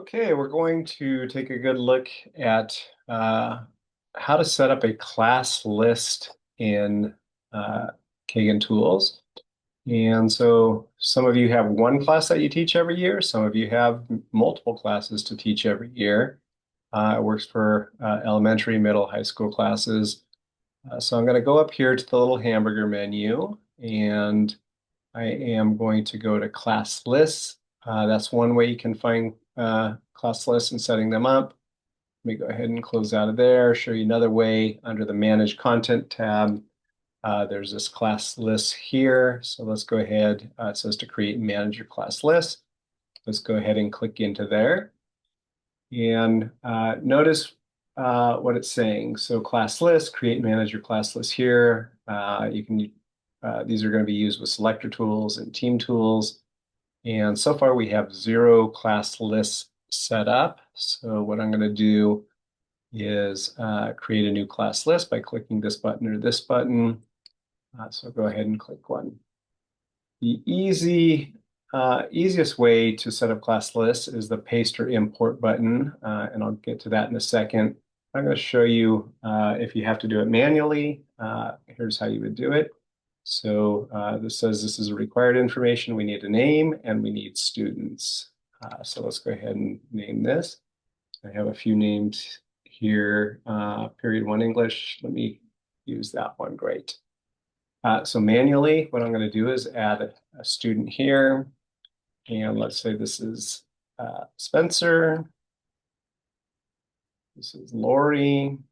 Okay, we're going to take a good look at how to set up a class list in uh, KaganTools. And so some of you have one class that you teach every year. Some of you have multiple classes to teach every year. It works for elementary, middle, high school classes. So I'm going to go up here to the little hamburger menu, and I am going to go to class lists. That's one way you can find class lists and setting them up. Let me go ahead and close out of there, show you another way under the Manage Content tab. There's this class list here. So let's go ahead. It says to create and manage your class list. Let's go ahead and click into there. And notice what it's saying. So class list, create and manage your class list here. These are going to be used with selector tools and TeamTools. And so far we have 0 class lists set up. So what I'm going to do is create a new class list by clicking this button or this button. So go ahead and click one. The easiest way to set up class lists is the paste or import button, and I'll get to that in a second. I'm going to show you if you have to do it manually. Here's how you would do it. So this says this is required information. We need a name and we need students. So let's go ahead and name this. I have a few names here. Period 1 English. Let me use that one. Great. So manually, what I'm going to do is add a student here. And let's say this is Spencer. This is Lori. I'm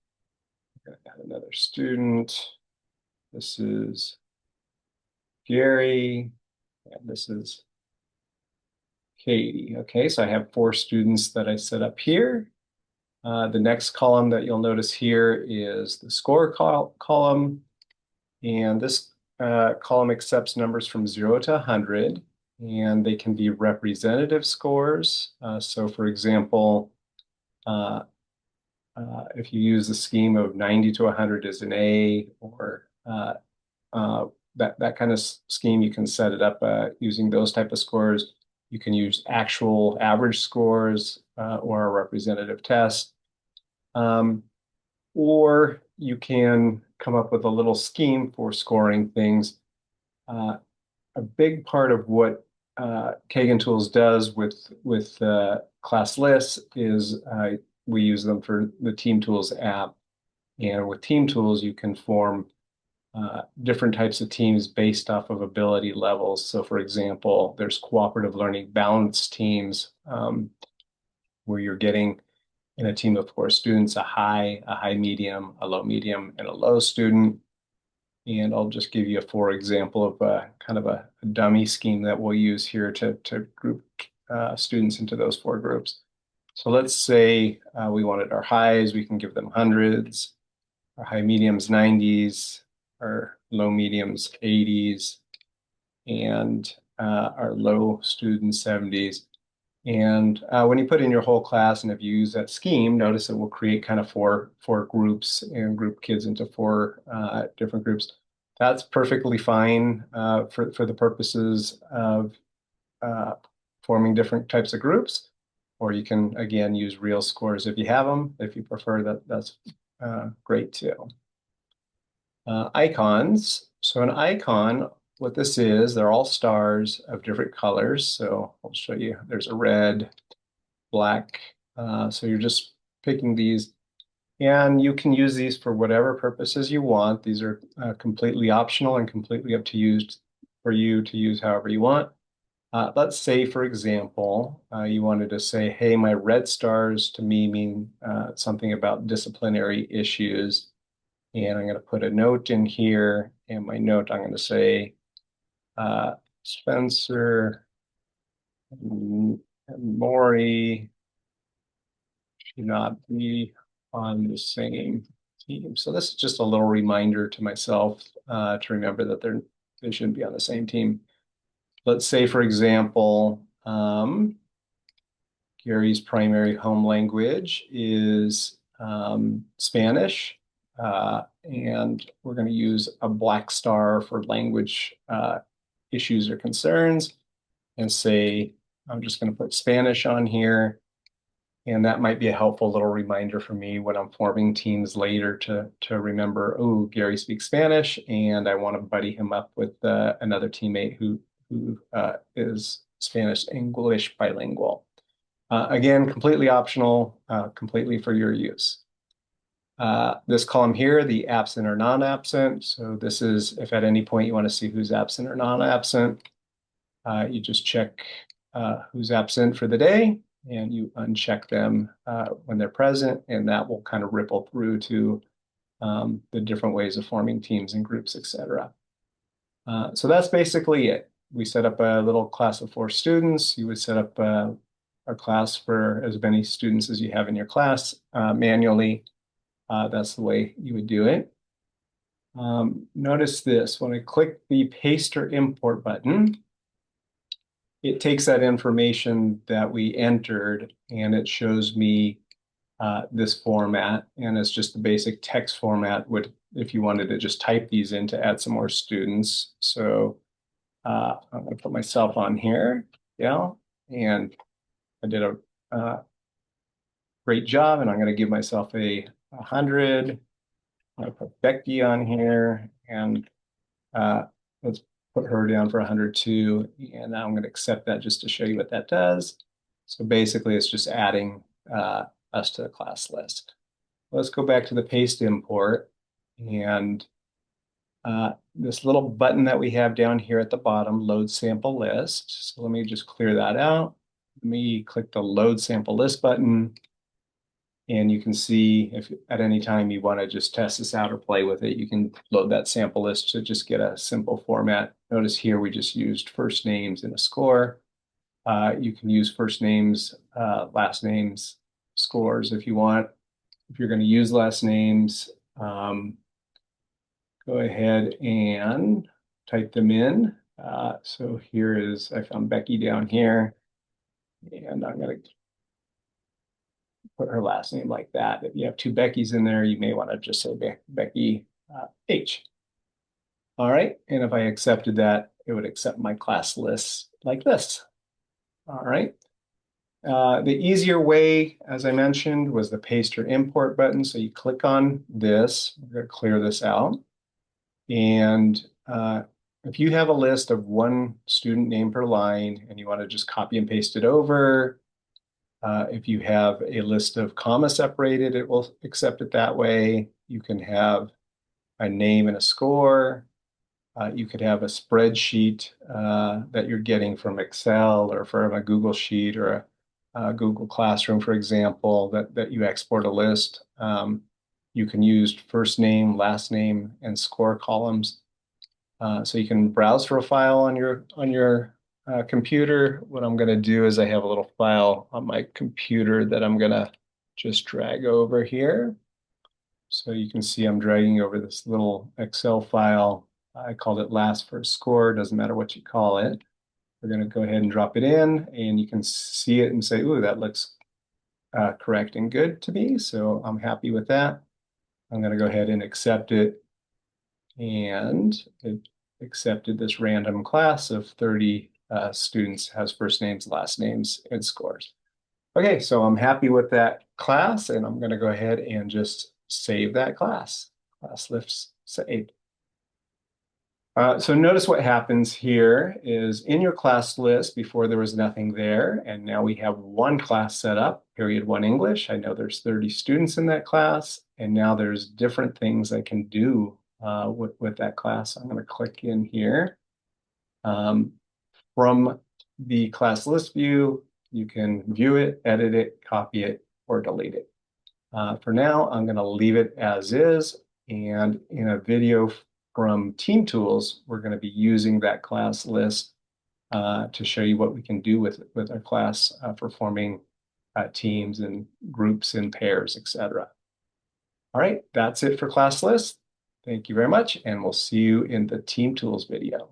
going to add another student. This is Gary. And this is Katie. Okay, so I have 4 students that I set up here. The next column that you'll notice here is the score column. And this column accepts numbers from 0 to 100, and they can be representative scores. So for example, if you use the scheme of 90 to 100 as an A, or that kind of scheme, you can set it up using those type of scores. You can use actual average scores or a representative test. Or you can come up with a little scheme for scoring things. A big part of what KaganTools does with class lists is we use them for the TeamTools app. And with TeamTools, you can form different types of teams based off of ability levels. So for example, there's cooperative learning balance teams where you're getting in a team of 4 students, a high medium, a low medium, and a low student. And I'll just give you a for example of kind of a dummy scheme that we'll use here to group students into those 4 groups. So let's say we wanted our highs, we can give them hundreds, our high mediums 90s, our low mediums 80s, and our low students 70s. And when you put in your whole class, and if you use that scheme, notice it will create kind of four groups and group kids into 4 different groups. That's perfectly fine for the purposes of forming different types of groups. Or you can, again, use real scores if you have them. If you prefer that, that's great too. Icons. So an icon, what this is, they're all stars of different colors. So I'll show you. There's a red, black. So you're just picking these, and you can use these for whatever purposes you want. These are completely optional and completely up to you to use however you want. Let's say, for example, you wanted to say, hey, my red stars to me mean something about disciplinary issues. And I'm going to put a note in here. And my note, I'm going to say, Spencer and Maury should not be on the same team. So this is just a little reminder to myself to remember that they shouldn't be on the same team. Let's say, for example, Gary's primary home language is Spanish, and we're going to use a black star for language issues or concerns, and say, I'm just going to put Spanish on here. And that might be a helpful little reminder for me when I'm forming teams later to remember, oh, Gary speaks Spanish, and I want to buddy him up with another teammate who is Spanish English bilingual. Again, completely optional, completely for your use. This column here, the absent or non-absent. So this is if at any point you want to see who's absent or non-absent, you just check who's absent for the day and you uncheck them when they're present, and that will kind of ripple through to the different ways of forming teams and groups, etc. So that's basically it. We set up a little class of 4 students. You would set up a class for as many students as you have in your class manually. That's the way you would do it. Notice this, when I click the paste or import button, it takes that information that we entered and it shows me this format, and it's just the basic text format if you wanted to just type these in to add some more students. So I'm going to put myself on here, yeah, and I did a great job, and I'm going to give myself a 100. I'm going to put Becky on here, and let's put her down for 102, and now I'm going to accept that just to show you what that does. So basically, it's just adding us to the class list. Let's go back to the paste import, and this little button that we have down here at the bottom, load sample list. So let me just clear that out. Let me click the load sample list button, and you can see if at any time you want to just test this out or play with it, you can load that sample list to just get a simple format. Notice here we just used first names and a score. You can use first names, last names, scores if you want. If you're going to use last names, go ahead and type them in. So here is, I found Becky down here, and I'm going to put her last name like that. If you have 2 Beckys in there, you may want to just say Becky H. All right, and if I accepted that, it would accept my class list like this. All right. The easier way, as I mentioned, was the paste or import button. So you click on this. We're going to clear this out. And if you have a list of 1 student name per line and you want to just copy and paste it over, if you have a list of comma separated, it will accept it that way. You can have a name and a score. You could have a spreadsheet that you're getting from Excel or from a Google Sheet or a Google Classroom, for example, that you export a list. You can use first name, last name, and score columns. So you can browse for a file on your computer. What I'm going to do is I have a little file on my computer that I'm going to just drag over here. So you can see I'm dragging over this little Excel file. I called it last first score. Doesn't matter what you call it. We're going to go ahead and drop it in, and you can see it and say, ooh, that looks correct and good to me. So I'm happy with that. I'm going to go ahead and accept it. And it accepted this random class of 30 students, has first names, last names, and scores. Okay, so I'm happy with that class, and I'm going to go ahead and just save that class. Class list saved. So notice what happens here is in your class list, before there was nothing there, and now we have 1 class set up, period 1 English. I know there's 30 students in that class, and now there's different things I can do with that class. I'm going to click in here. From the class list view, you can view it, edit it, copy it, or delete it. For now, I'm going to leave it as is, and in a video from TeamTools, we're going to be using that class list to show you what we can do with our class for forming teams and groups and pairs, etc. All right, that's it for class list. Thank you very much, and we'll see you in the TeamTools video.